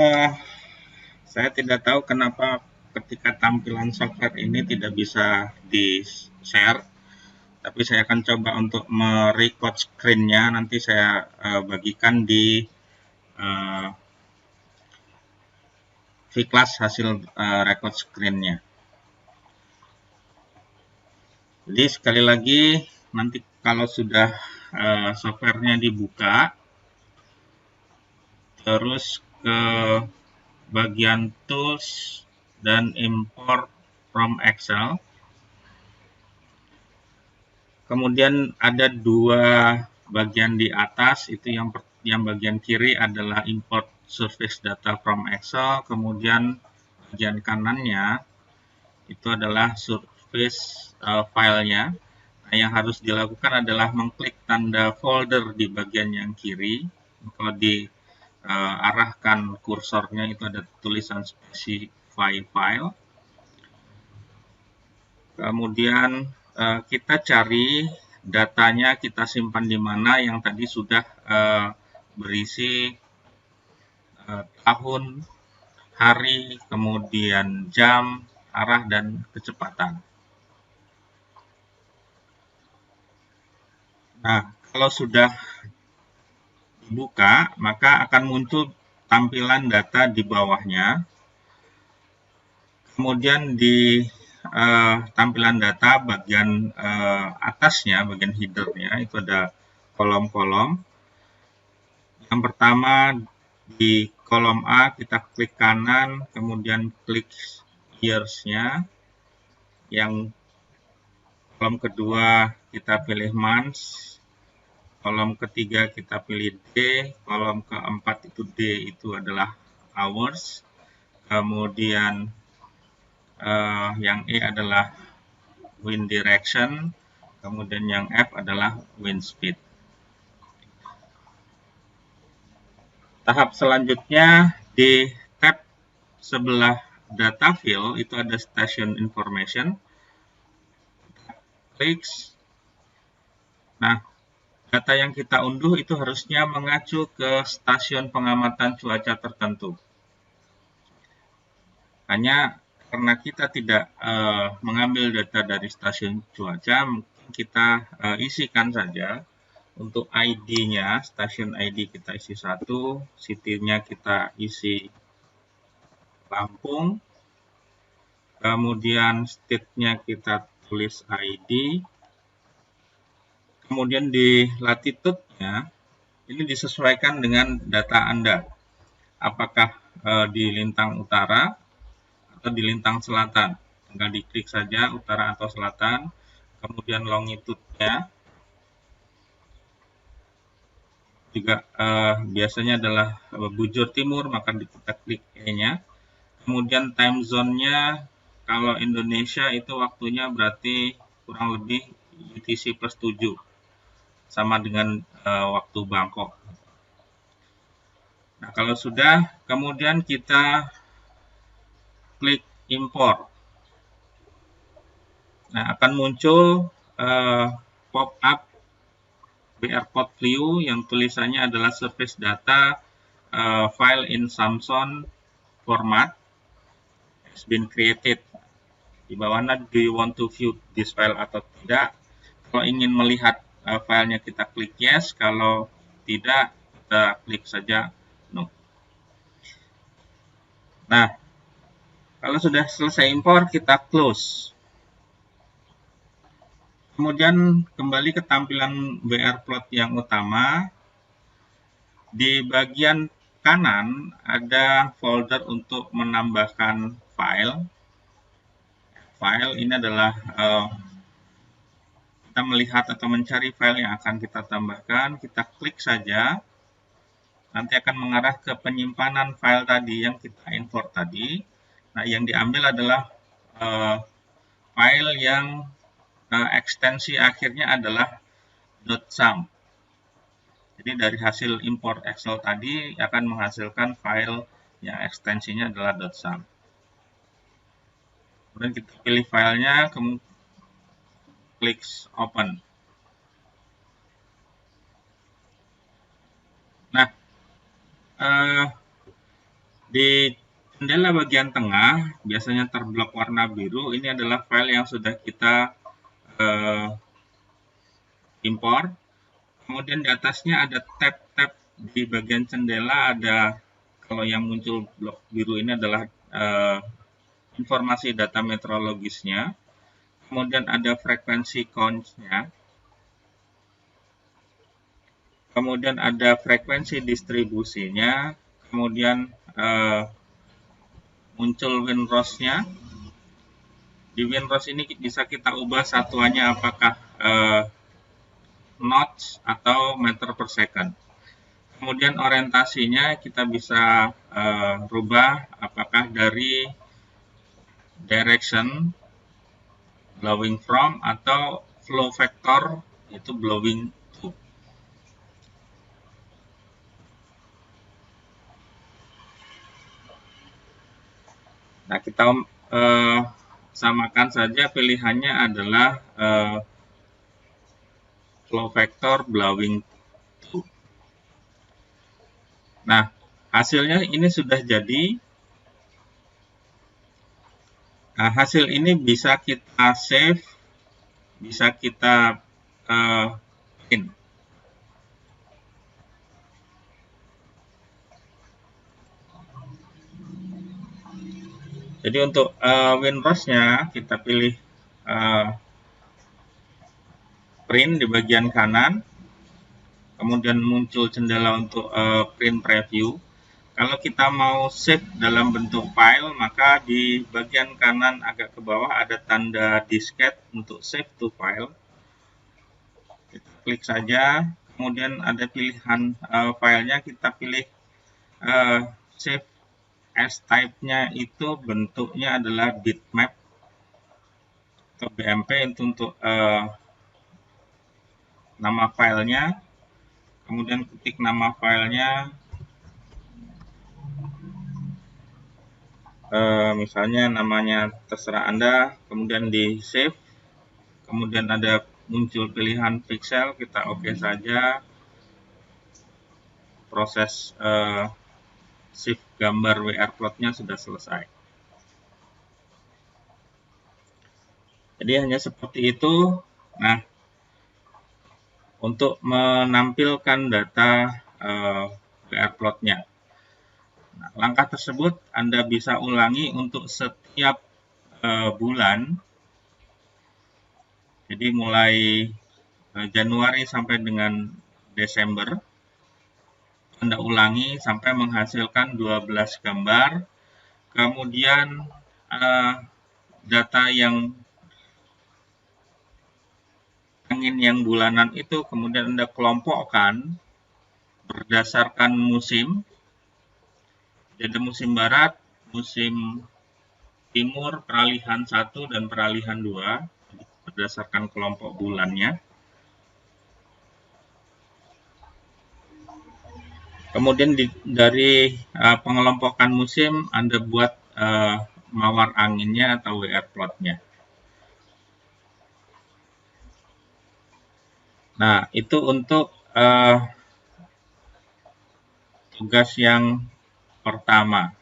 Eh, saya tidak tahu kenapa ketika tampilan software ini tidak bisa di-share, tapi saya akan coba untuk merecord screen-nya. Nanti saya bagikan di uh, Vclass hasil record screen-nya. Jadi sekali lagi, nanti kalau sudah software-nya dibuka, terus ke bagian tools dan import from Excel. Kemudian ada dua bagian di atas, itu yang bagian kiri adalah import surface data from Excel, kemudian bagian kanannya itu adalah surface filenya. Nah, yang harus dilakukan adalah mengklik tanda folder di bagian yang kiri. Kalau diarahkan kursornya itu ada tulisan specify file. Kemudian kita cari datanya, kita simpan di mana yang tadi sudah berisi tahun, hari, kemudian jam, arah, dan kecepatan. Nah, kalau sudah dibuka, maka akan muncul tampilan data di bawahnya. Kemudian di tampilan data bagian atasnya, bagian header-nya, itu ada kolom-kolom. Yang pertama di kolom A kita klik kanan, kemudian klik years-nya. Yang kolom kedua kita pilih months, kolom ketiga kita pilih D, kolom keempat itu D itu adalah hours, kemudian yang E adalah wind direction, kemudian yang F adalah wind speed. Tahap selanjutnya di tab sebelah data field itu ada station information. Klik. Nah, data yang kita unduh itu harusnya mengacu ke stasiun pengamatan cuaca tertentu. Hanya karena kita tidak mengambil data dari stasiun cuaca, mungkin kita isikan saja. Untuk ID-nya, stasiun ID kita isi 1, city-nya kita isi Lampung, kemudian state-nya kita tulis ID, kemudian di latitude-nya, ini disesuaikan dengan data Anda. Apakah di lintang utara atau di lintang selatan. Tinggal diklik saja utara atau selatan, kemudian longitude-nya juga biasanya adalah bujur timur, maka kita klik E-nya. Kemudian time zone-nya kalau Indonesia itu waktunya berarti kurang lebih UTC plus 7, sama dengan waktu Bangkok. Nah, kalau sudah, kemudian kita klik import. Nah, akan muncul pop-up BR Code View yang tulisannya adalah surface data file in Samson format has been created. Di bawahnya do you want to view this file atau tidak. Kalau ingin melihat filenya kita klik yes, kalau tidak kita klik saja no. Nah, kalau sudah selesai import kita close. Kemudian kembali ke tampilan BR plot yang utama. Di bagian kanan ada folder untuk menambahkan file. File ini adalah kita melihat atau mencari file yang akan kita tambahkan. Kita klik saja. Nanti akan mengarah ke penyimpanan file tadi yang kita import tadi. Nah, yang diambil adalah file yang ekstensi akhirnya adalah .sum. Jadi dari hasil import Excel tadi akan menghasilkan file yang ekstensinya adalah .sum. Kemudian kita pilih filenya, kemudian klik open. Nah, Di jendela bagian tengah biasanya terblok warna biru, ini adalah file yang sudah kita impor. Kemudian di atasnya ada tab-tab di bagian jendela, ada kalau yang muncul blok biru ini adalah informasi data meteorologisnya. Kemudian ada frekuensi count-nya. Kemudian ada frekuensi distribusinya. Kemudian muncul WinROS-nya. Di WinROS ini bisa kita ubah satuannya apakah knots atau meter per second. Kemudian orientasinya kita bisa rubah apakah dari direction blowing from atau flow vector itu blowing to. Nah, kita samakan saja, pilihannya adalah flow vector blowing to. Nah, hasilnya ini sudah jadi. Nah, hasil ini bisa kita save, bisa kita print. Jadi untuk WinROS-nya kita pilih print di bagian kanan, kemudian muncul jendela untuk print preview. Kalau kita mau save dalam bentuk file, maka di bagian kanan agak ke bawah ada tanda disket untuk save to file. Kita klik saja, kemudian ada pilihan filenya, kita pilih save as type-nya itu bentuknya adalah bitmap atau BMP itu untuk nama filenya. Kemudian ketik nama filenya, misalnya namanya terserah Anda, kemudian di save, kemudian ada muncul pilihan pixel, kita oke saja, proses shift gambar WR plotnya sudah selesai. Jadi hanya seperti itu. Nah, untuk menampilkan data WR plotnya. Nah, langkah tersebut Anda bisa ulangi untuk setiap bulan. Jadi mulai Januari sampai dengan Desember. Anda ulangi sampai menghasilkan 12 gambar. Kemudian data yang angin yang bulanan itu kemudian Anda kelompokkan berdasarkan musim. Jadi musim barat, musim timur, peralihan 1 dan peralihan 2 berdasarkan kelompok bulannya. Kemudian dari pengelompokan musim Anda buat mawar anginnya atau WR plotnya. Nah, itu untuk tugas yang pertama.